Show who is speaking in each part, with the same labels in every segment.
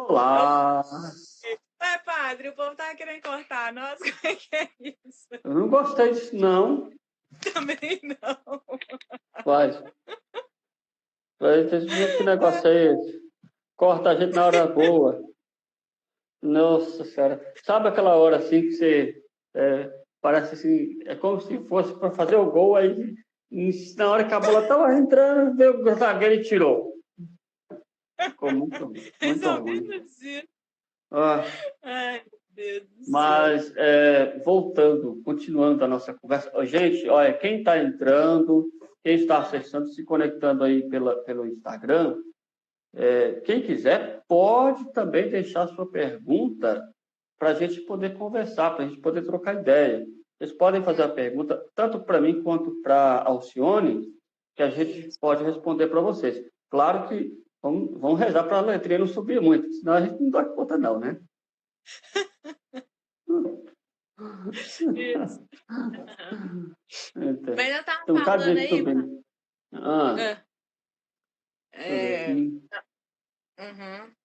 Speaker 1: Olá!
Speaker 2: Ué, padre, o povo tá querendo cortar nós, como é que é isso?
Speaker 1: Eu não gostei disso, não.
Speaker 2: Também não.
Speaker 1: Mas, que negócio é esse? Corta a gente na hora boa. Nossa Senhora. Sabe aquela hora assim que você parece assim, é como se fosse para fazer o gol, aí na hora que a bola estava entrando, veio o zagueiro e tirou. Ficou muito
Speaker 2: Só
Speaker 1: ruim.
Speaker 2: mesmo assim.
Speaker 1: Ah,
Speaker 2: Ai, meu Deus do céu.
Speaker 1: mas, voltando, continuando a nossa conversa. Ó, gente, olha, quem está entrando, quem está acessando, se conectando aí pelo Instagram, quem quiser pode também deixar sua pergunta para a gente poder conversar, para a gente poder trocar ideia. Vocês podem fazer a pergunta tanto para mim quanto para a Alcione, que a gente pode responder para vocês. Claro que vamos rezar para a letrinha não subir muito, senão a gente não dá conta não, né?
Speaker 2: Isso.
Speaker 1: Então,
Speaker 2: Mas eu tava
Speaker 1: tem um bocado de
Speaker 2: falando
Speaker 1: gente
Speaker 2: aí,
Speaker 1: subindo. Ah,
Speaker 2: ah,
Speaker 1: deixa eu ver aqui.
Speaker 2: uhum.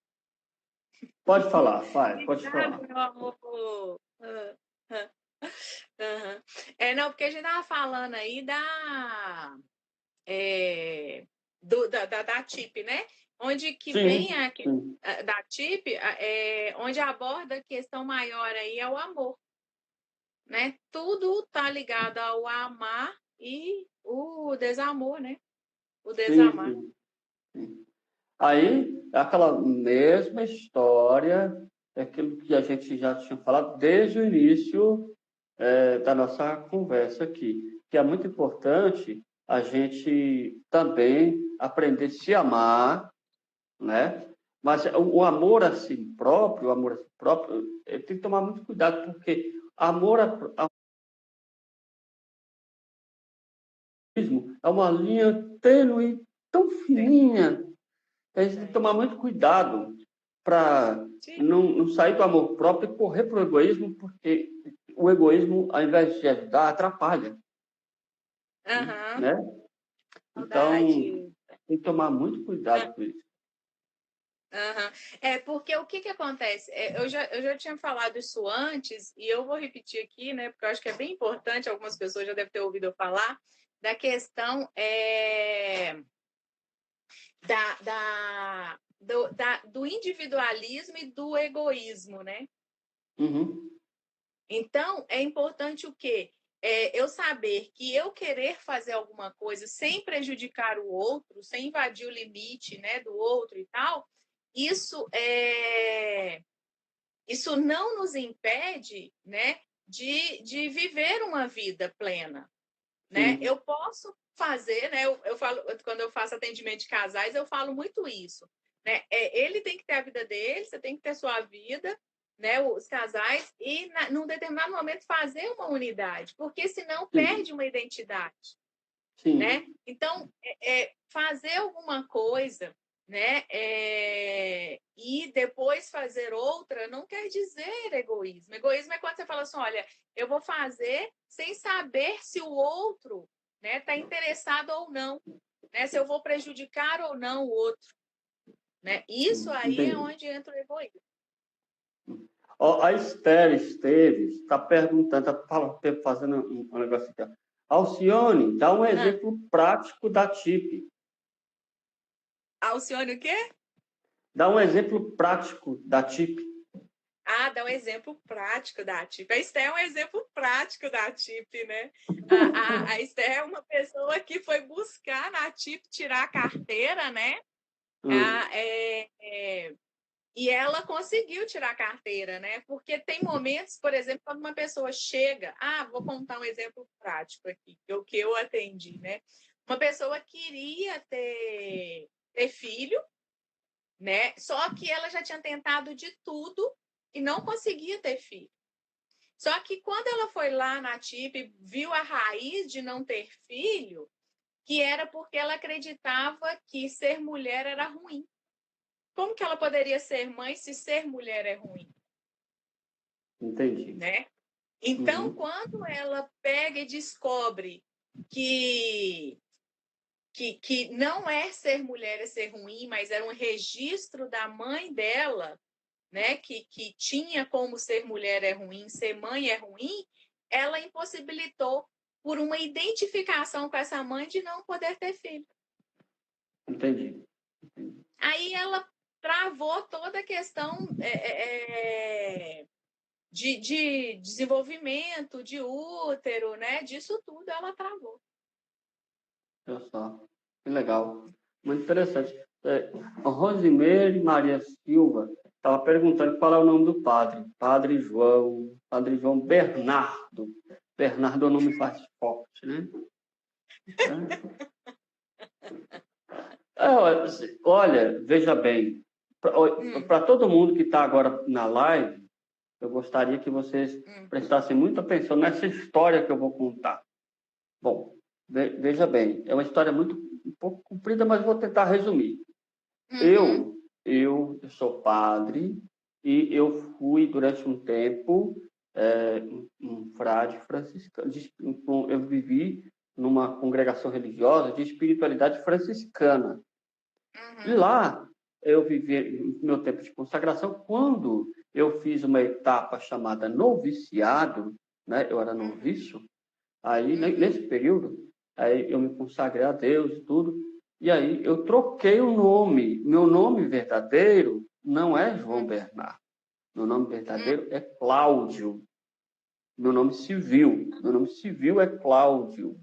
Speaker 1: Pode falar, vai, pode
Speaker 2: Obrigada,
Speaker 1: falar.
Speaker 2: meu amor. Ah. Aham. Não, porque a gente tava falando aí da TIP, né? Onde que vem
Speaker 1: Sim, sim.
Speaker 2: da TIP, onde aborda a questão maior aí é o amor, né? Tudo tá ligado ao amar e o desamor, né? O
Speaker 1: Sim,
Speaker 2: desamar.
Speaker 1: sim, sim. Aí, é aquela mesma história, é aquilo que a gente já tinha falado desde o início, da nossa conversa aqui, que é muito importante a gente também aprender a se amar, né? Mas o amor a si próprio, ele tem que tomar muito cuidado, porque amor a mesmo é uma linha tênue, tão fininha, que a gente tem que tomar muito cuidado para
Speaker 2: Sim.
Speaker 1: não sair do amor próprio e correr para o egoísmo, porque o egoísmo, ao invés de ajudar, atrapalha,
Speaker 2: Aham.
Speaker 1: né? Então,
Speaker 2: Saudade.
Speaker 1: tem que tomar muito cuidado com isso.
Speaker 2: Aham. Porque o que que acontece? Eu já tinha falado isso antes, e eu vou repetir aqui, né? Porque eu acho que é bem importante, algumas pessoas já devem ter ouvido eu falar, da questão do individualismo e do egoísmo, né?
Speaker 1: Uhum.
Speaker 2: Então, é importante o quê? Eu saber que eu querer fazer alguma coisa sem prejudicar o outro, sem invadir o limite, né, do outro e tal, isso isso não nos impede, né, de viver uma vida plena, né?
Speaker 1: Sim,
Speaker 2: Eu posso fazer, né? Eu falo, quando eu faço atendimento de casais, eu falo muito isso, né? Ele tem que ter a vida dele, você tem que ter sua vida, né? Os casais e num determinado momento fazer uma unidade, porque senão
Speaker 1: sim,
Speaker 2: perde uma identidade, né?
Speaker 1: sim,
Speaker 2: Então, fazer alguma coisa, né? E depois fazer outra não quer dizer egoísmo. Egoísmo é quando você fala assim, olha, eu vou fazer sem saber se o outro, né, está interessado ou não, né? Se eu vou prejudicar ou não o outro, né? Isso aí é
Speaker 1: entendi.
Speaker 2: onde entra o egoísmo.
Speaker 1: Ó, a Esther Esteves está perguntando, está fazendo um negócio aqui. Ó. Alcione, dá um
Speaker 2: Ah,
Speaker 1: exemplo prático da TIP.
Speaker 2: Alcione o quê?
Speaker 1: Dá um exemplo prático da TIP.
Speaker 2: Dá um exemplo prático da TIP. A Esther é um exemplo prático da TIP, né? A Esther é uma pessoa que foi buscar na TIP tirar a carteira, né?
Speaker 1: Hum,
Speaker 2: Ah, e ela conseguiu tirar a carteira, né? Porque tem momentos, por exemplo, quando uma pessoa chega, vou contar um exemplo prático aqui, o que eu atendi, né? Uma pessoa queria ter filho, né? Só que ela já tinha tentado de tudo e não conseguia ter filho. Só que quando ela foi lá na TIP, viu a raiz de não ter filho, que era porque ela acreditava que ser mulher era ruim. Como que ela poderia ser mãe se ser mulher é ruim,
Speaker 1: entendi.
Speaker 2: né? Então,
Speaker 1: Uhum.
Speaker 2: quando ela pega e descobre que que não é ser mulher é ser ruim, mas era um registro da mãe dela, né, que tinha como ser mulher é ruim, ser mãe é ruim, ela impossibilitou por uma identificação com essa mãe de não poder ter filho.
Speaker 1: Entendi.
Speaker 2: Aí ela travou toda a questão de desenvolvimento, de útero, né? Disso tudo ela travou.
Speaker 1: Olha só, que legal. Muito interessante. A Rosimeire Maria Silva estava perguntando qual é o nome do padre. Padre João Bernardo. Bernardo é um nome mais forte, né? Olha, veja bem, para todo mundo que está agora na live, eu gostaria que vocês prestassem muita atenção nessa história que eu vou contar. Bom, veja bem, é uma história um pouco comprida, mas vou tentar resumir. Eu sou padre e eu fui, durante um tempo, um frade franciscano. Eu vivi numa congregação religiosa de espiritualidade franciscana. E lá, eu vivi meu tempo de consagração. Quando eu fiz uma etapa chamada noviciado, né? Eu era noviço, aí, nesse período, aí eu me consagrei a Deus e tudo, e aí eu troquei o nome. Meu nome verdadeiro não é João Bernardo. Meu nome verdadeiro é Cláudio. Meu nome civil é Cláudio,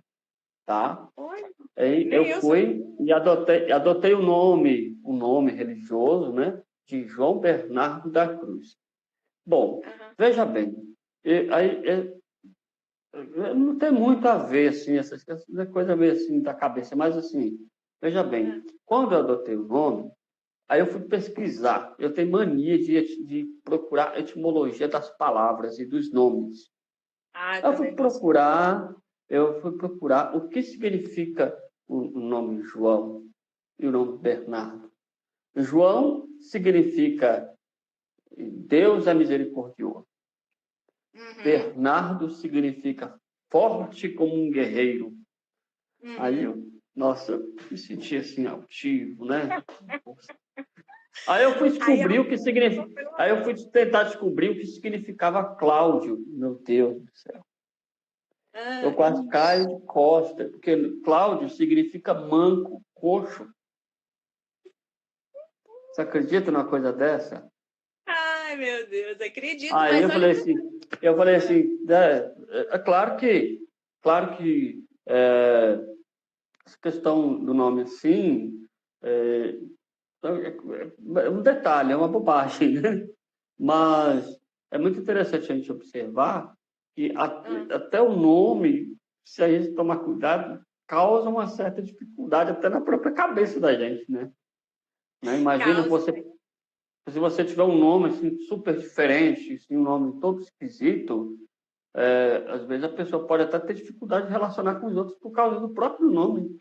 Speaker 1: tá? Aí eu fui e adotei o nome religioso, né, de João Bernardo da Cruz. Bom, veja bem, não tem muito a ver, assim, essas coisas meio assim da cabeça, mas assim, veja bem, quando eu adotei o nome, aí eu fui pesquisar, eu tenho mania de procurar a etimologia das palavras e dos nomes. Eu fui procurar o que significa o nome João e o nome Bernardo. João significa Deus é misericordioso. Bernardo significa forte como um guerreiro. Aí nossa, eu me senti assim altivo, né? Aí eu fui descobrir o que significa. Aí eu fui tentar descobrir o que significava Cláudio. Meu Deus do céu. Eu quase caio de costa, porque Cláudio significa manco, coxo. Você acredita numa coisa dessa?
Speaker 2: Ai, meu Deus, acredito.
Speaker 1: Aí
Speaker 2: mas
Speaker 1: eu falei assim, é claro que essa questão do nome assim é um detalhe, é uma bobagem, né? Mas é muito interessante a gente observar que até o nome, se a gente tomar cuidado, causa uma certa dificuldade até na própria cabeça da gente, né? Imagina se você tiver um nome assim, super diferente, assim, um nome todo esquisito, às vezes a pessoa pode até ter dificuldade de relacionar com os outros por causa do próprio nome.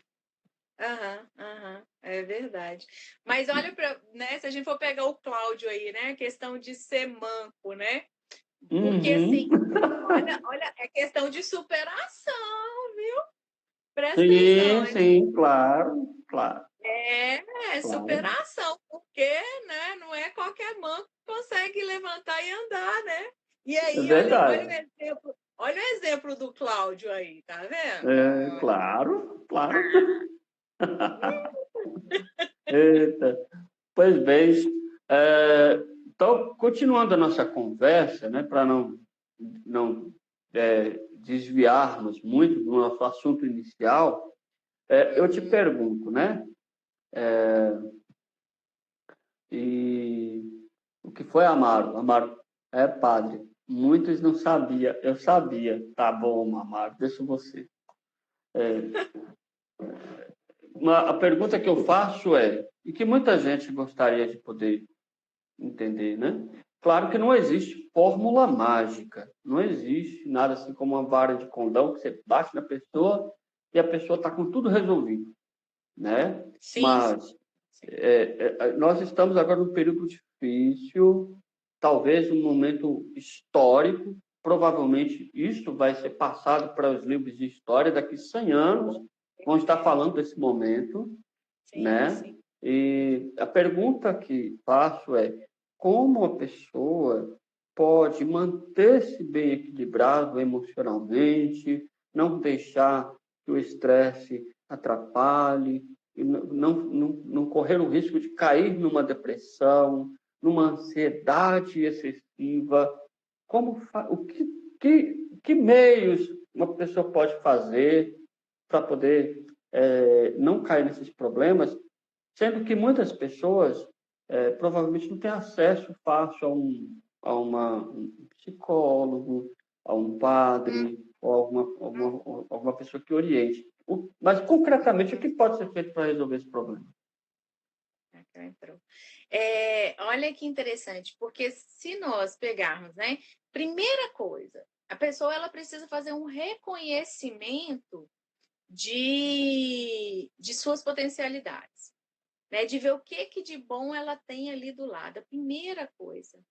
Speaker 2: É verdade. Mas olha, né, se a gente for pegar o Cláudio aí, né? A questão de ser manco, né? Porque assim, olha, é questão de superação, viu? Presta atenção.
Speaker 1: Sim, claro.
Speaker 2: Superação, porque, né, não é qualquer manco que consegue levantar e andar, né? E aí, olha o exemplo do Cláudio aí, tá vendo?
Speaker 1: Claro. Eita. Pois bem, então, continuando a nossa conversa, né, para não desviarmos muito do nosso assunto inicial, eu te pergunto, né? E o que foi Amaro? Amaro é padre. Muitos não sabiam, eu sabia. Tá bom, Amaro, deixa você. A pergunta que eu faço e que muita gente gostaria de poder entender, né? Claro que não existe fórmula mágica, não existe nada assim como uma vara de condão que você bate na pessoa e a pessoa está com tudo resolvido, né?
Speaker 2: Sim.
Speaker 1: Mas nós estamos agora num período difícil, talvez um momento histórico, provavelmente isso vai ser passado para os livros de história daqui a 100 anos, vão estar falando desse momento, né? Sim. E a pergunta que faço como a pessoa pode manter-se bem equilibrado emocionalmente, não deixar que o estresse atrapalhe, e não correr o risco de cair numa depressão, numa ansiedade excessiva. Que meios uma pessoa pode fazer para poder não cair nesses problemas, sendo que muitas pessoas provavelmente não têm acesso fácil um psicólogo, a um padre, ou alguma pessoa que oriente. Mas, concretamente, o que pode ser feito para resolver esse problema?
Speaker 2: Olha que interessante, porque se nós pegarmos, né? Primeira coisa, a pessoa ela precisa fazer um reconhecimento de suas potencialidades, né? De ver o que de bom ela tem ali do lado. A primeira coisa,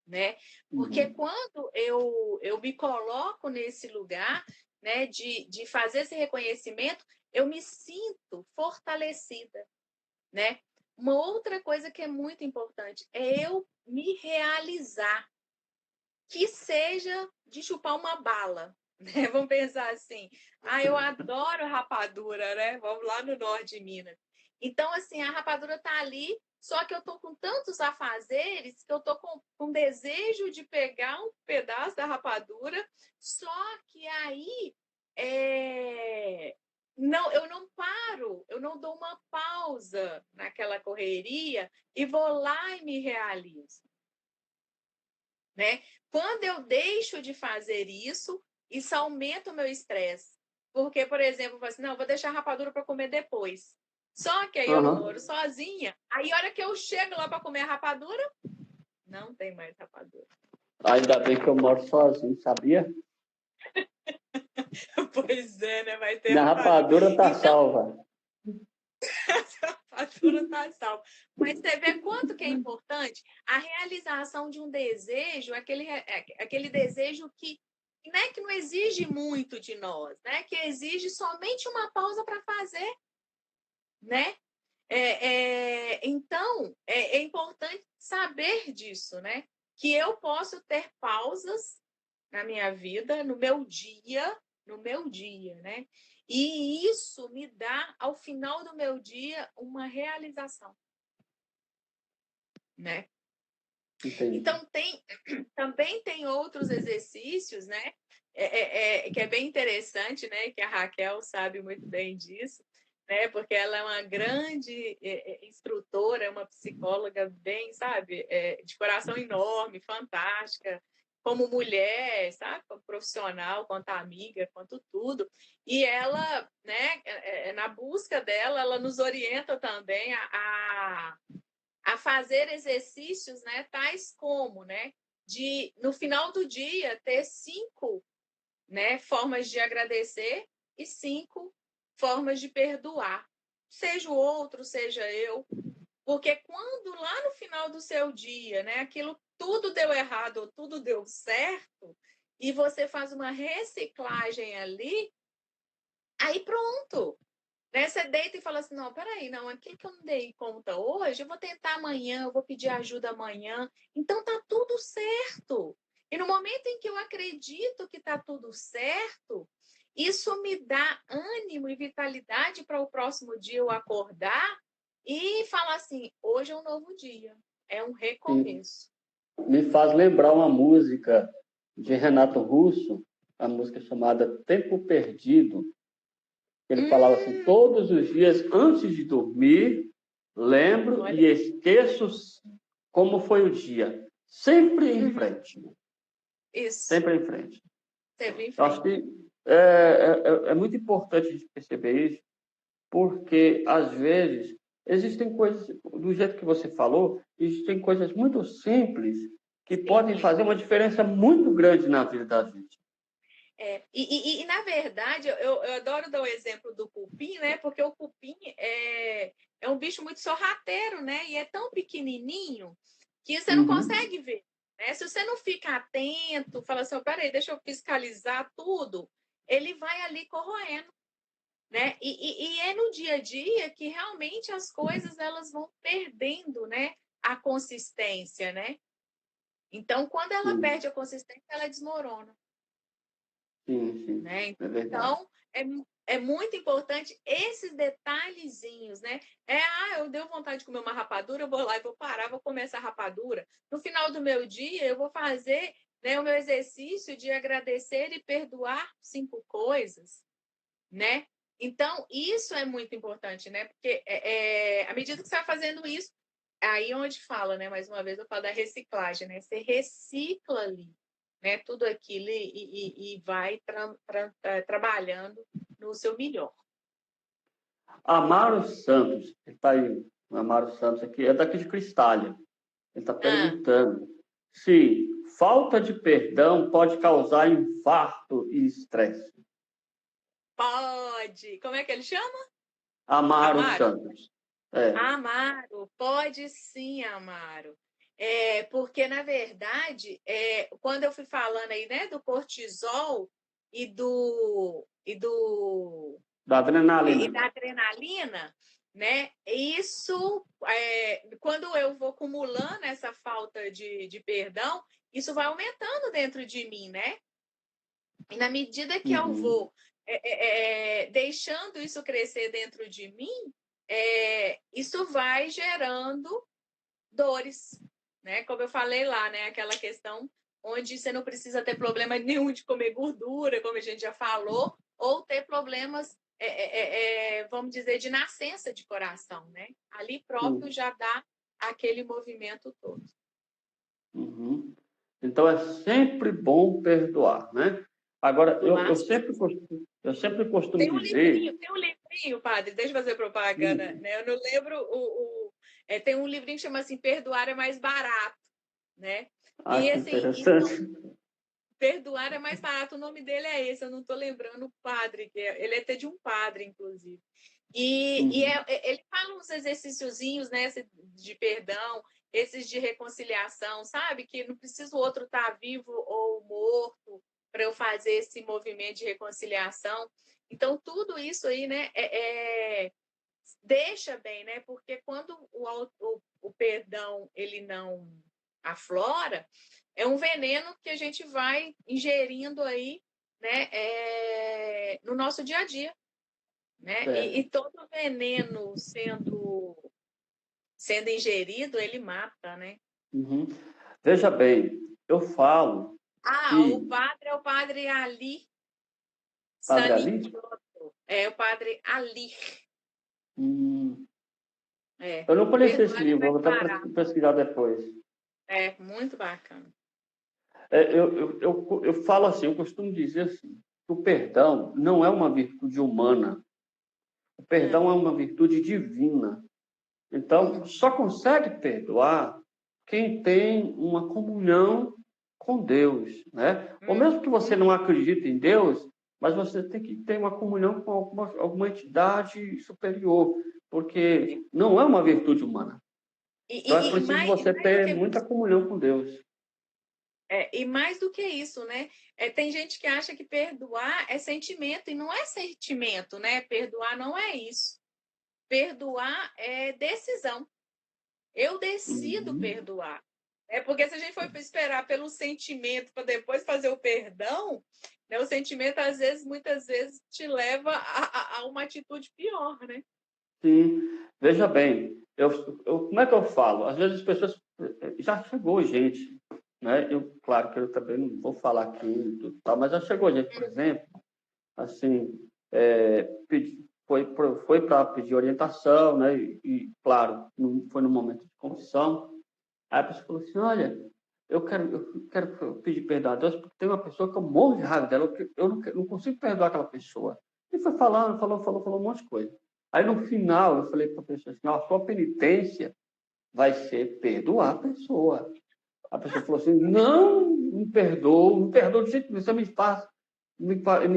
Speaker 2: né? Porque quando eu me coloco nesse lugar, né? De fazer esse reconhecimento, eu me sinto fortalecida, né? Uma outra coisa que é muito importante é eu me realizar, que seja de chupar uma bala, né? Vamos pensar assim, eu adoro rapadura, né? Vamos lá no norte de Minas. Então, assim, a rapadura está ali, só que eu estou com tantos afazeres que eu estou com desejo de pegar um pedaço da rapadura, só que aí não, eu não paro, eu não dou uma pausa naquela correria e vou lá e me realizo, né? Quando eu deixo de fazer isso aumenta o meu estresse. Porque, por exemplo, eu falo assim, não, vou deixar a rapadura para comer depois. Só que aí eu não moro sozinha. Aí, a hora que eu chego lá para comer a rapadura, não tem mais rapadura.
Speaker 1: Ainda bem que eu moro sozinho, sabia?
Speaker 2: Pois é, né? Vai ter
Speaker 1: Minha rapadura está salva.
Speaker 2: A rapadura está salva. Mas você vê quanto que é importante a realização de um desejo, aquele desejo que não exige muito de nós, né? Que exige somente uma pausa para fazer, né? Então, é importante saber disso, né? Que eu posso ter pausas na minha vida, no meu dia, né? E isso me dá, ao final do meu dia, uma realização, né?
Speaker 1: Entendi.
Speaker 2: Então, também tem outros exercícios, né? Que é bem interessante, né? Que a Raquel sabe muito bem disso, né? Porque ela é uma grande instrutora, é uma psicóloga bem, sabe? De coração enorme, fantástica, como mulher, sabe? Como profissional, quanto amiga, quanto tudo. E ela, né? Na busca dela, ela nos orienta também a fazer exercícios, né, tais como, né, de no final do dia ter 5, né, formas de agradecer e 5 formas de perdoar, seja o outro, seja eu, porque quando lá no final do seu dia, né, aquilo tudo deu errado ou tudo deu certo e você faz uma reciclagem ali, aí pronto. Né? Você deita e fala assim, não, peraí, não, aquilo que eu não dei conta hoje, eu vou tentar amanhã, eu vou pedir ajuda amanhã. Então tá tudo certo. E no momento em que eu acredito que tá tudo certo, isso me dá ânimo e vitalidade para o próximo dia eu acordar e falar assim, hoje é um novo dia, é um recomeço.
Speaker 1: Me faz lembrar uma música de Renato Russo, a música chamada Tempo Perdido. Ele falava assim, todos os dias, antes de dormir, lembro e esqueço como foi o dia. Sempre em frente.
Speaker 2: Isso.
Speaker 1: Sempre em frente.
Speaker 2: Sempre em frente.
Speaker 1: Eu acho que é muito importante a gente perceber isso, porque, às vezes, existem coisas, do jeito que você falou, existem coisas muito simples que podem fazer uma diferença muito grande na vida da gente.
Speaker 2: Na verdade, eu adoro dar o exemplo do cupim, né? Porque o cupim é um bicho muito sorrateiro, né? E é tão pequenininho que você não consegue ver, né? Se você não fica atento, fala assim, peraí, deixa eu fiscalizar tudo, ele vai ali corroendo, né? E é no dia a dia que realmente as coisas elas vão perdendo, né? a consistência, né? Então, quando ela
Speaker 1: sim,
Speaker 2: perde a consistência, ela desmorona.
Speaker 1: sim,
Speaker 2: Né?
Speaker 1: é verdade.
Speaker 2: Então, é muito importante esses detalhezinhos, né? Eu deu vontade de comer uma rapadura, eu vou lá e vou parar, vou comer essa rapadura. No final do meu dia, eu vou fazer, né, o meu exercício de agradecer e perdoar 5 coisas, né? Então, isso é muito importante, né? Porque à medida que você vai fazendo isso, aí onde fala, né? Mais uma vez, eu falo da reciclagem, né? Você recicla ali, né? Tudo aquilo e vai trabalhando no seu melhor.
Speaker 1: Amaro Santos, ele está aí, o Amaro Santos aqui, é daqui de Cristália. Ele está
Speaker 2: Ah,
Speaker 1: perguntando se falta de perdão pode causar infarto e estresse.
Speaker 2: pode. Como é que ele chama?
Speaker 1: Amaro
Speaker 2: Amaro?
Speaker 1: Santos. É,
Speaker 2: Amaro, pode sim, Amaro. Porque, na verdade, quando eu fui falando aí, né, do cortisol e do, e do
Speaker 1: da
Speaker 2: e
Speaker 1: adrenalina.
Speaker 2: da adrenalina, né? Isso, quando eu vou acumulando essa falta de perdão, isso vai aumentando dentro de mim, né? E na medida que eu
Speaker 1: Uhum,
Speaker 2: vou deixando isso crescer dentro de mim, isso vai gerando dores, né? Como eu falei lá, né? Aquela questão onde você não precisa ter problema nenhum de comer gordura, como a gente já falou, ou ter problemas, vamos dizer, de nascença de coração, né? Ali próprio
Speaker 1: sim,
Speaker 2: já dá aquele movimento todo.
Speaker 1: uhum. Então é sempre bom perdoar, né? Agora,
Speaker 2: Mas
Speaker 1: eu sempre costumo dizer.
Speaker 2: tem um livrinho, padre, deixa eu fazer propaganda,
Speaker 1: Hum,
Speaker 2: né? Eu não lembro tem um livrinho que chama assim, Perdoar é mais barato, né?
Speaker 1: ah,
Speaker 2: E
Speaker 1: que
Speaker 2: assim,
Speaker 1: interessante.
Speaker 2: Perdoar é mais barato, o nome dele é esse, eu não estou lembrando o padre, ele é até de um padre, inclusive.
Speaker 1: Uhum,
Speaker 2: Ele fala uns exercíciozinhos, né, de perdão, esses de reconciliação, sabe? Que não precisa o outro estar vivo ou morto para eu fazer esse movimento de reconciliação. Então, tudo isso aí, né, deixa bem, né? Porque quando o perdão ele não aflora, é um veneno que a gente vai ingerindo aí, né, no nosso dia a dia, né?
Speaker 1: certo.
Speaker 2: E todo veneno sendo ingerido, ele mata, né?
Speaker 1: Uhum. Veja bem, eu falo
Speaker 2: O
Speaker 1: que
Speaker 2: padre é o padre Ali
Speaker 1: Padre Ali,
Speaker 2: Sanicchioso. É o padre Ali.
Speaker 1: hum,
Speaker 2: É.
Speaker 1: eu não conheci esse
Speaker 2: Perdoar é
Speaker 1: livro,
Speaker 2: mais
Speaker 1: vou até
Speaker 2: barato.
Speaker 1: pesquisar depois.
Speaker 2: É muito bacana.
Speaker 1: Eu falo assim, eu costumo dizer assim, que o perdão não é uma virtude humana, o perdão é uma virtude divina. Então,
Speaker 2: Hum.
Speaker 1: só consegue perdoar quem tem uma comunhão com Deus, né? Ou mesmo que você
Speaker 2: Uhum.
Speaker 1: não acredite em Deus, mas você tem que ter uma comunhão com alguma entidade superior, porque não é uma virtude humana. Então, é preciso você
Speaker 2: Mais do
Speaker 1: ter
Speaker 2: que
Speaker 1: muita
Speaker 2: isso,
Speaker 1: comunhão com Deus.
Speaker 2: e mais do que isso, né? Tem gente que acha que perdoar é sentimento, e não é sentimento, né? Perdoar não é isso. Perdoar é decisão. Eu decido
Speaker 1: Uhum.
Speaker 2: perdoar. Porque se a gente for esperar pelo sentimento para depois fazer o perdão, né, o sentimento, às vezes, muitas vezes, te leva a uma atitude pior, né?
Speaker 1: Sim, veja bem, como é que eu falo? Às vezes as pessoas já chegou gente, né? Claro que eu também não vou falar aqui, e tudo, tal, mas já chegou gente, por exemplo, assim, foi para pedir orientação, né? Claro, não foi no momento de confissão. Aí a pessoa falou assim: olha, eu quero pedir perdão a Deus porque tem uma pessoa que eu morro de raiva dela, eu não consigo perdoar aquela pessoa. E foi falando, falou um monte de coisa. Aí no final eu falei para a pessoa assim: a sua penitência vai ser perdoar a pessoa. A pessoa falou assim: não me perdoa, não perdoa de jeito nenhum, você me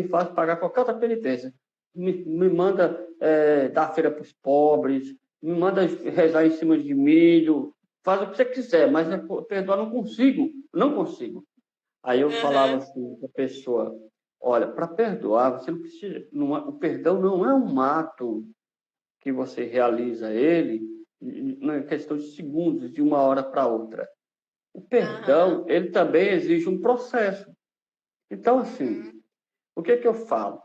Speaker 1: faz pagar qualquer outra penitência. Me manda dar feira para os pobres, me manda rezar em cima de milho, faz o que você quiser, mas perdoar não consigo, não consigo. Aí eu falava
Speaker 2: Uhum.
Speaker 1: assim para a pessoa: olha, para perdoar, você não precisa, o perdão não é um ato que você realiza ele na questão de segundos, de uma hora para outra. O
Speaker 2: Aham.
Speaker 1: perdão, ele também exige um processo. Então, assim,
Speaker 2: Uhum.
Speaker 1: o que é que eu falo?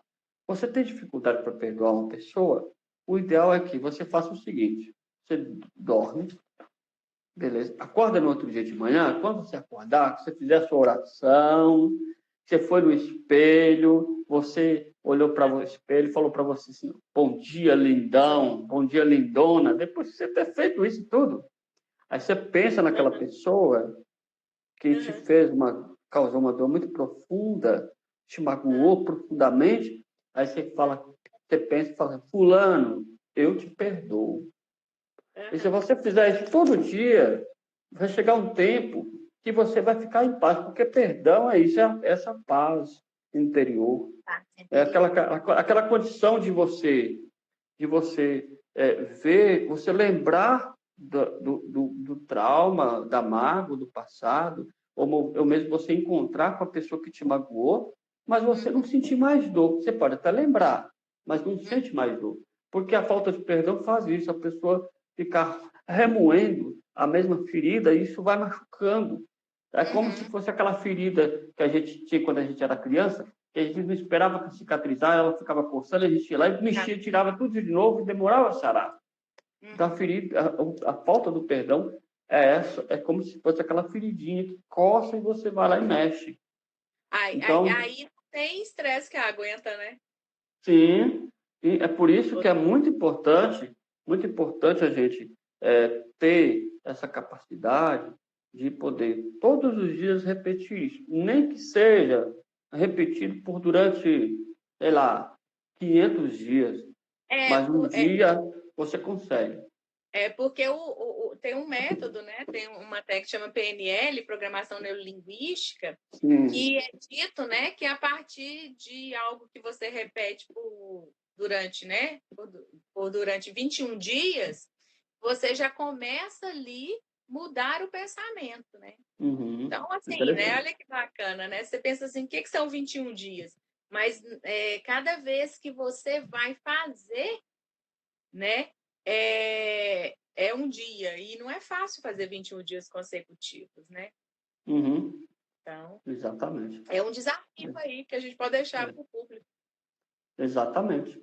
Speaker 1: Você tem dificuldade para perdoar uma pessoa? O ideal é que você faça o seguinte: você dorme, beleza? Acorda no outro dia de manhã, quando você acordar, que você fizer a sua oração, você foi no espelho, você olhou para o espelho e falou para você assim: bom dia, lindão, bom dia, lindona. Depois de você ter feito isso tudo, aí você pensa naquela
Speaker 2: Aham.
Speaker 1: pessoa que te
Speaker 2: Aham.
Speaker 1: fez causou uma dor muito profunda, te
Speaker 2: Aham.
Speaker 1: magoou profundamente, aí você pensa e fala: fulano, eu te perdoo. E se
Speaker 2: Aham.
Speaker 1: você fizer isso todo dia, vai chegar um tempo que você vai ficar em paz, porque perdão é isso, é essa paz interior,
Speaker 2: Paz
Speaker 1: é
Speaker 2: interior.
Speaker 1: aquela condição de você ver, você lembrar do trauma, da mágoa do passado, ou mesmo você encontrar com a pessoa que te magoou, mas você não
Speaker 2: Uhum.
Speaker 1: sentir mais dor. Você pode até lembrar, mas não
Speaker 2: Uhum.
Speaker 1: sente mais dor. Porque a falta de perdão faz isso, a pessoa ficar remoendo a mesma ferida, e isso vai machucando. É como se
Speaker 2: Uhum.
Speaker 1: fosse aquela ferida que a gente tinha quando a gente era criança, que a gente não esperava cicatrizar, ela ficava coçando, a gente ia lá e mexia, tirava tudo de novo e demorava a sarar. Então,
Speaker 2: Uhum.
Speaker 1: a falta do perdão é essa, é como se fosse aquela feridinha que coça e você vai lá e mexe. Então,
Speaker 2: Aí não tem estresse que aguenta, né?
Speaker 1: sim, e é por isso que é muito importante a gente ter essa capacidade de poder todos os dias repetir isso, nem que seja repetido por durante, sei lá, 500 dias,
Speaker 2: É,
Speaker 1: mas um dia você consegue.
Speaker 2: porque tem um método, né? Tem uma técnica que chama PNL, Programação Neurolinguística,
Speaker 1: Sim.
Speaker 2: que é dito, né, que a partir de algo que você repete durante, né, durante 21 dias, você já começa ali mudar o pensamento, né?
Speaker 1: Uhum.
Speaker 2: Então, assim, né,
Speaker 1: Interessante.
Speaker 2: olha que bacana, né? Você pensa assim, o que são 21 dias? Mas cada vez que você vai fazer, né, é um dia. E não é fácil fazer 21 dias consecutivos, né?
Speaker 1: Uhum.
Speaker 2: Então,
Speaker 1: Exatamente.
Speaker 2: é um desafio aí que a gente pode deixar
Speaker 1: É,
Speaker 2: para o público.
Speaker 1: exatamente.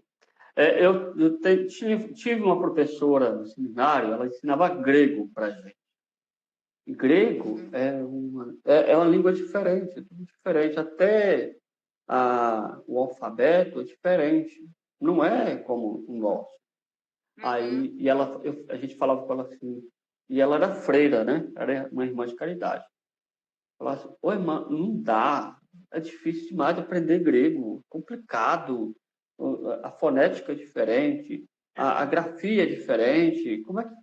Speaker 1: Tive uma professora no seminário, ela ensinava grego para a gente. E grego
Speaker 2: Uhum.
Speaker 1: é uma língua diferente, é tudo diferente. Até o alfabeto é diferente. Não é como o nosso.
Speaker 2: Uhum.
Speaker 1: Aí, a gente falava com ela assim, e ela era freira, né? Era uma irmã de caridade. Falava assim: ô irmã, não dá, é difícil demais aprender grego, complicado, a fonética é diferente, a
Speaker 2: Aham.
Speaker 1: grafia é diferente, como é que...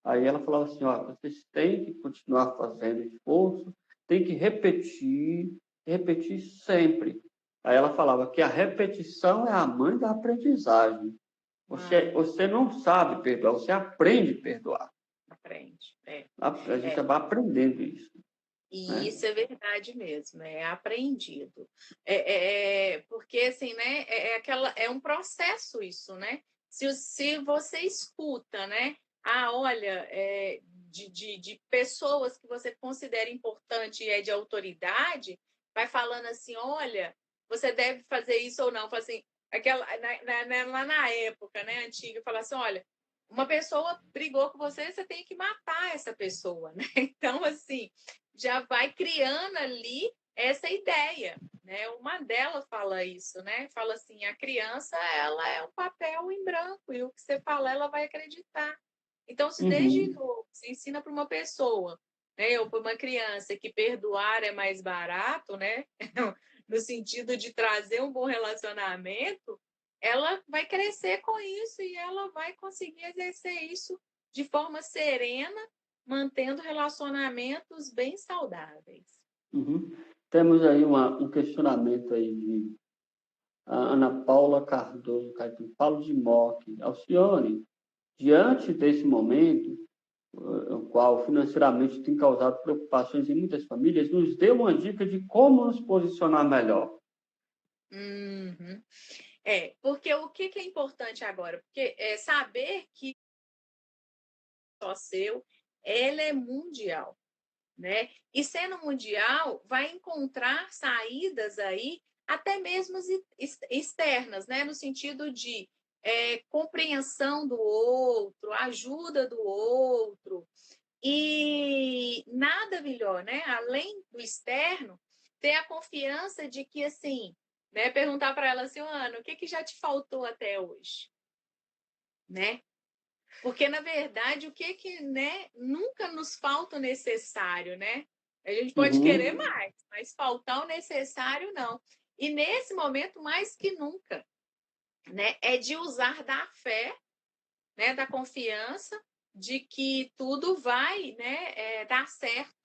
Speaker 1: Aí ela falava assim: ó, vocês têm que continuar fazendo esforço, tem que repetir, repetir sempre. Aí ela falava que a repetição é a mãe da aprendizagem.
Speaker 2: Ah,
Speaker 1: Você não sabe perdoar, você aprende a perdoar.
Speaker 2: aprende.
Speaker 1: A gente
Speaker 2: É.
Speaker 1: vai aprendendo isso,
Speaker 2: E
Speaker 1: né?
Speaker 2: isso é verdade mesmo, é aprendido. Porque assim, né? É um processo isso, né? Se você escuta, né? Ah, olha, de pessoas que você considera importante e é de autoridade, vai falando assim, olha, você deve fazer isso ou não. Fala assim, lá na época, né, antiga, fala assim, olha, uma pessoa brigou com você, você tem que matar essa pessoa, né? Então, assim, já vai criando ali essa ideia, né? O Mandela fala isso, né? Fala assim, a criança ela é um papel em branco e o que você fala ela vai acreditar. Então, se desde
Speaker 1: Uhum,
Speaker 2: novo se ensina para uma pessoa, né? Ou para uma criança que perdoar é mais barato, né? No sentido de trazer um bom relacionamento, ela vai crescer com isso e ela vai conseguir exercer isso de forma serena, mantendo relacionamentos bem saudáveis.
Speaker 1: uhum. Temos aí um questionamento aí de a Ana Paula Cardoso Caetano, Paulo de Mock. Alcione, diante desse momento, o qual financeiramente tem causado preocupações em muitas famílias, nos dê uma dica de como nos posicionar melhor.
Speaker 2: Uhum. Porque o que é importante agora? Porque saber que só seu, ela é mundial, né? E sendo mundial, vai encontrar saídas aí, até mesmo externas, né? No sentido de compreensão do outro, ajuda do outro, e nada melhor, né? Além do externo, ter a confiança de que, assim, né? Perguntar para ela assim, Ana, o que já te faltou até hoje, né? Porque, na verdade, o que né, nunca nos falta o necessário, né? A gente pode querer
Speaker 1: Uhum.
Speaker 2: mais, mas faltar o necessário, não. E nesse momento, mais que nunca, né? É de usar da fé, né? Da confiança de que tudo vai, né? Dar certo,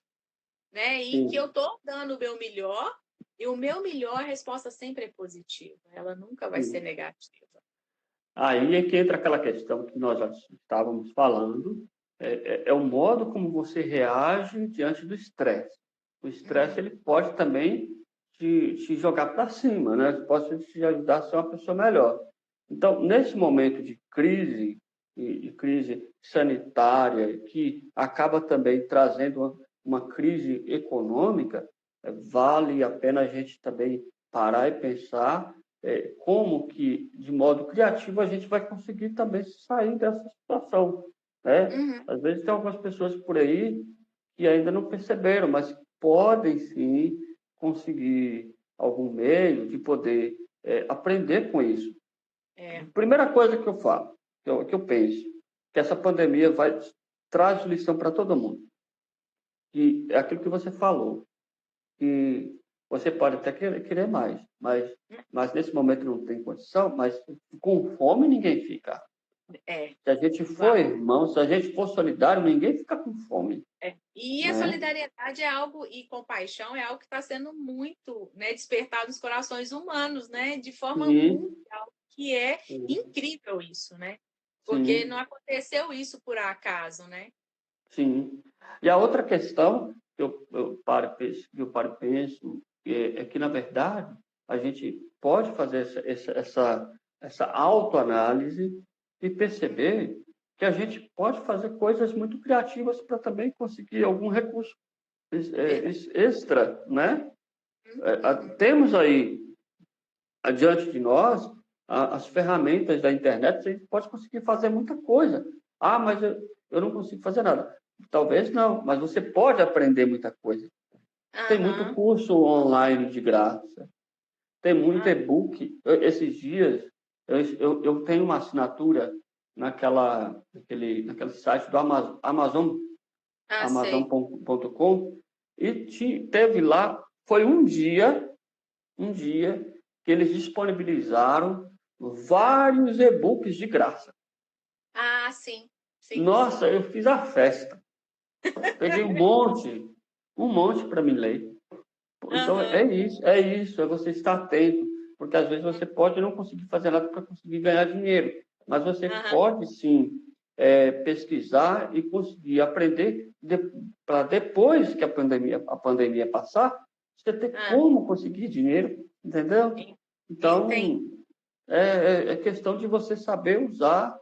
Speaker 2: né? E que eu
Speaker 1: Sim.
Speaker 2: estou dando o meu melhor, e o meu melhor, a resposta sempre é positiva. Ela nunca vai ser
Speaker 1: Sim.
Speaker 2: negativa.
Speaker 1: Aí é que entra aquela questão que nós já estávamos falando, é o modo como você reage diante do estresse. O estresse ele pode também te jogar para cima, né? Pode te ajudar a ser uma pessoa melhor. Então, nesse momento de crise, de crise sanitária, que acaba também trazendo uma crise econômica, vale a pena a gente também parar e pensar como que, de modo criativo, a gente vai conseguir também sair dessa situação, né?
Speaker 2: Uhum.
Speaker 1: Às vezes tem algumas pessoas por aí que ainda não perceberam, mas podem sim conseguir algum meio de poder aprender com isso.
Speaker 2: É.
Speaker 1: Primeira coisa que eu falo, que eu penso, que essa pandemia traz lição para todo mundo. E é aquilo que você falou, que você pode até querer mais, mas nesse momento não tem condição, mas com fome ninguém fica.
Speaker 2: É.
Speaker 1: Se a gente for
Speaker 2: Vai.
Speaker 1: irmão, se a gente for solidário, ninguém fica com fome,
Speaker 2: E a
Speaker 1: né?
Speaker 2: solidariedade é algo, e compaixão é algo que está sendo muito, né, despertado nos corações humanos, né, de forma
Speaker 1: Sim,
Speaker 2: mundial, que é
Speaker 1: sim,
Speaker 2: incrível isso, né? Porque
Speaker 1: sim,
Speaker 2: não aconteceu isso por acaso, né?
Speaker 1: sim. E a outra questão que eu paro e penso, é que, na verdade, a gente pode fazer essa autoanálise e perceber que a gente pode fazer coisas muito criativas para também conseguir algum recurso
Speaker 2: Verdade.
Speaker 1: extra, né?
Speaker 2: Uhum.
Speaker 1: Temos aí adiante de nós as ferramentas da internet, a gente pode conseguir fazer muita coisa. Ah, mas eu não consigo fazer nada. Talvez não, mas você pode aprender muita coisa. Tem muito
Speaker 2: Aham.
Speaker 1: curso online de graça, tem muito
Speaker 2: Ah,
Speaker 1: e-book. Esses dias, eu tenho uma assinatura naquele site do
Speaker 2: sei.
Speaker 1: Amazon.com, e teve lá, foi um dia que eles disponibilizaram
Speaker 2: Ah,
Speaker 1: vários e-books de graça.
Speaker 2: sim. Sim, sim.
Speaker 1: Nossa, eu fiz a festa. Peguei um monte para me ler. Então
Speaker 2: Aham.
Speaker 1: é isso, é você estar atento, porque às vezes você pode não conseguir fazer nada para conseguir ganhar dinheiro, mas você
Speaker 2: Aham.
Speaker 1: pode sim pesquisar e conseguir aprender para depois que a pandemia passar, você ter
Speaker 2: Ah,
Speaker 1: como conseguir dinheiro, entendeu?
Speaker 2: entendo.
Speaker 1: Então é questão de você saber usar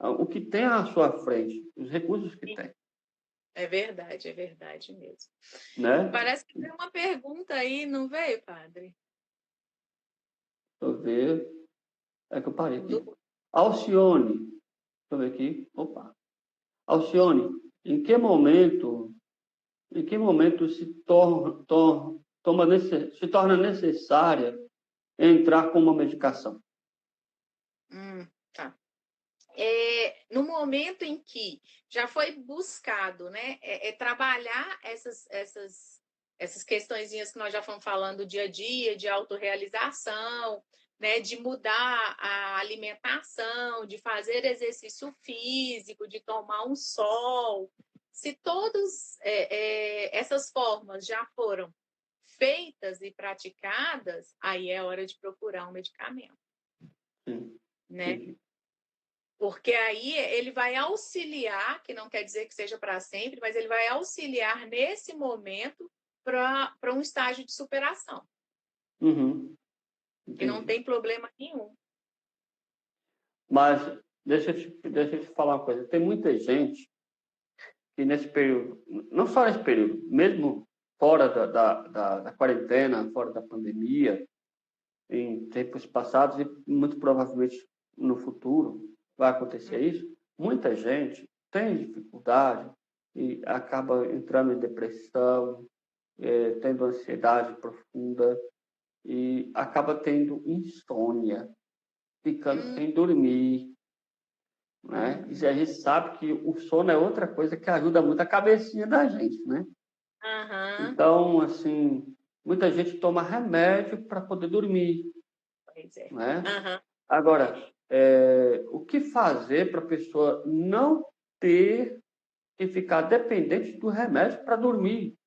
Speaker 1: o que tem à sua frente, os recursos que tem,
Speaker 2: É verdade mesmo.
Speaker 1: né?
Speaker 2: Parece que tem uma pergunta aí, não veio, padre?
Speaker 1: Deixa eu ver, é que eu parei aqui.
Speaker 2: Do...
Speaker 1: Alcione, deixa eu ver aqui, opa. Alcione, em que momento se torna necessária entrar com uma medicação?
Speaker 2: Tá. No momento em que já foi buscado, né, trabalhar essas questõezinhas que nós já fomos falando do dia a dia, de autorrealização, né, de mudar a alimentação, de fazer exercício físico, de tomar um sol. Se todas essas formas já foram feitas e praticadas, aí é hora de procurar um medicamento,
Speaker 1: Sim,
Speaker 2: né?
Speaker 1: entendi.
Speaker 2: Porque aí ele vai auxiliar, que não quer dizer que seja para sempre, mas ele vai auxiliar nesse momento para um estágio de superação,
Speaker 1: Uhum,
Speaker 2: que não
Speaker 1: entendi.
Speaker 2: tem problema nenhum.
Speaker 1: Mas deixa eu te falar uma coisa. Tem muita gente que nesse período, não só nesse período, mesmo fora da quarentena, fora da pandemia, em tempos passados e muito provavelmente no futuro vai acontecer isso, muita gente tem dificuldade e acaba entrando em depressão, tendo ansiedade profunda e acaba tendo insônia, ficando sem dormir, né? E a gente sabe que o sono é outra coisa que ajuda muito a cabecinha da gente, né? Então, assim, muita gente toma remédio para poder dormir,
Speaker 2: Pois é.
Speaker 1: né? Agora, o que fazer para a pessoa não ter que ficar dependente do remédio para dormir?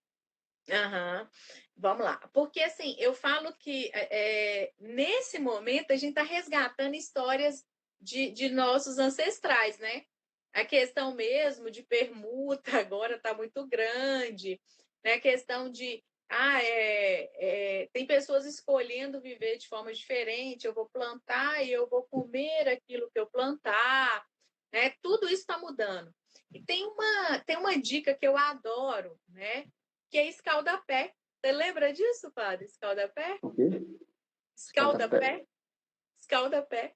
Speaker 2: Vamos lá. Porque, assim, eu falo que nesse momento a gente está resgatando histórias de nossos ancestrais, né? A questão mesmo de permuta agora está muito grande, né? A questão de tem pessoas escolhendo viver de forma diferente, eu vou plantar e eu vou comer aquilo que eu plantar, né? Tudo isso está mudando. E tem uma dica que eu adoro, né? Que é escaldapé. Você lembra disso, padre? Escaldapé?
Speaker 1: O quê?
Speaker 2: Escaldapé? Escaldapé.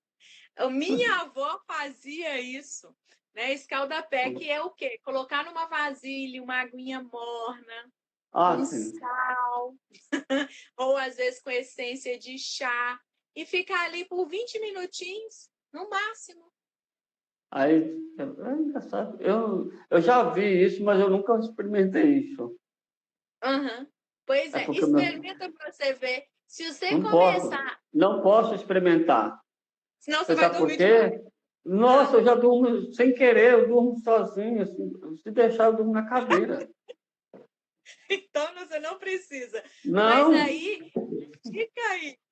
Speaker 2: A minha avó fazia isso, né? Escaldapé, que é o quê? Colocar numa vasilha uma aguinha morna, com
Speaker 1: Sim.
Speaker 2: sal, ou às vezes com essência de chá, e ficar ali por 20 minutinhos, no máximo.
Speaker 1: Aí, é engraçado. Eu já vi isso, mas eu nunca experimentei isso.
Speaker 2: Pois
Speaker 1: É
Speaker 2: é,
Speaker 1: porque
Speaker 2: experimenta para você ver. Se você
Speaker 1: não posso,
Speaker 2: começar,
Speaker 1: não posso experimentar.
Speaker 2: senão você
Speaker 1: Você
Speaker 2: vai
Speaker 1: sabe por
Speaker 2: dormir demais.
Speaker 1: quê? Nossa, eu já durmo sem querer, eu durmo sozinho, assim, se deixar eu durmo na cadeira.
Speaker 2: Então você não precisa. Mas
Speaker 1: Não.
Speaker 2: aí,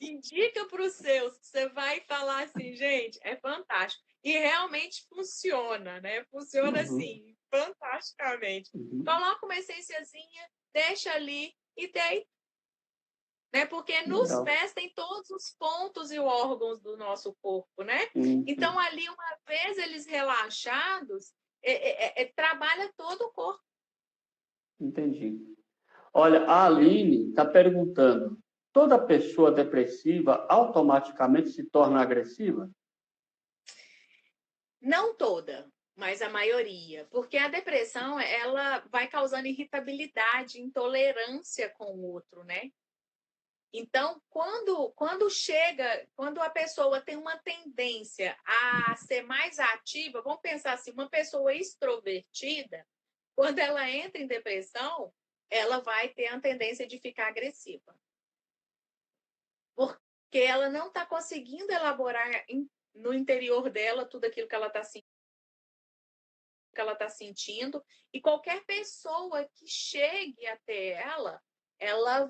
Speaker 2: indica para os seus, que você vai falar assim, gente, é fantástico. E realmente funciona, né? Funciona assim, fantasticamente. Coloca uma essênciazinha, deixa ali e deita. Né? Porque nos
Speaker 1: Legal.
Speaker 2: pés tem todos os pontos e órgãos do nosso corpo, né? Então, ali, uma vez eles relaxados, trabalha todo o corpo.
Speaker 1: Entendi. Olha, a Aline está perguntando: toda pessoa depressiva automaticamente se torna agressiva?
Speaker 2: Não toda, mas a maioria, porque a depressão ela vai causando irritabilidade, intolerância com o outro, né? Então, quando a pessoa tem uma tendência a ser mais ativa, vamos pensar assim, uma pessoa extrovertida, quando ela entra em depressão, ela vai ter a tendência de ficar agressiva. Porque ela não está conseguindo elaborar no interior dela tudo aquilo que ela está sentindo, e qualquer pessoa que chegue até ela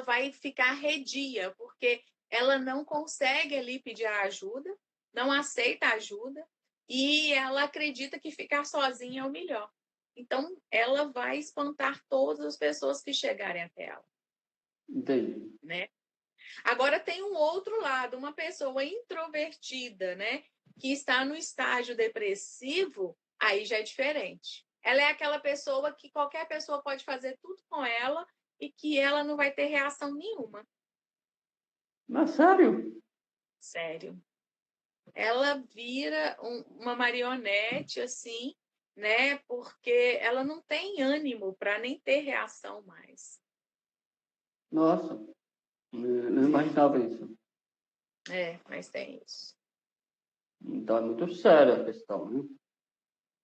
Speaker 2: vai ficar arredia, porque ela não consegue ali pedir ajuda, não aceita ajuda, e ela acredita que ficar sozinha é o melhor. Então, ela vai espantar todas as pessoas que chegarem até ela.
Speaker 1: Entendi.
Speaker 2: Né? Agora, tem um outro lado, uma pessoa introvertida, né, que está no estágio depressivo, aí já é diferente. Ela é aquela pessoa que qualquer pessoa pode fazer tudo com ela e que ela não vai ter reação nenhuma.
Speaker 1: Mas sério?
Speaker 2: Sério. Ela vira uma marionete, assim, né? Porque ela não tem ânimo para nem ter reação mais.
Speaker 1: Nossa, não imaginava isso.
Speaker 2: Mas tem isso.
Speaker 1: Então é muito séria a questão, né?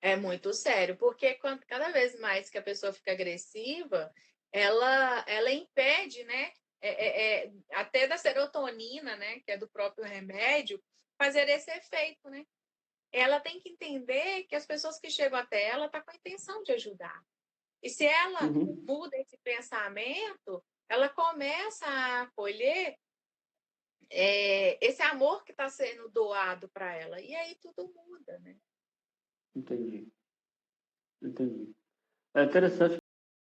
Speaker 2: É muito sério, porque cada vez mais que a pessoa fica agressiva, ela impede, né? Até da serotonina, né? Que é do próprio remédio, fazer esse efeito, né? Ela tem que entender que as pessoas que chegam até ela estão com a intenção de ajudar. E se ela muda esse pensamento, ela começa a acolher esse amor que está sendo doado para ela. E aí tudo muda, né?
Speaker 1: Entendi. É interessante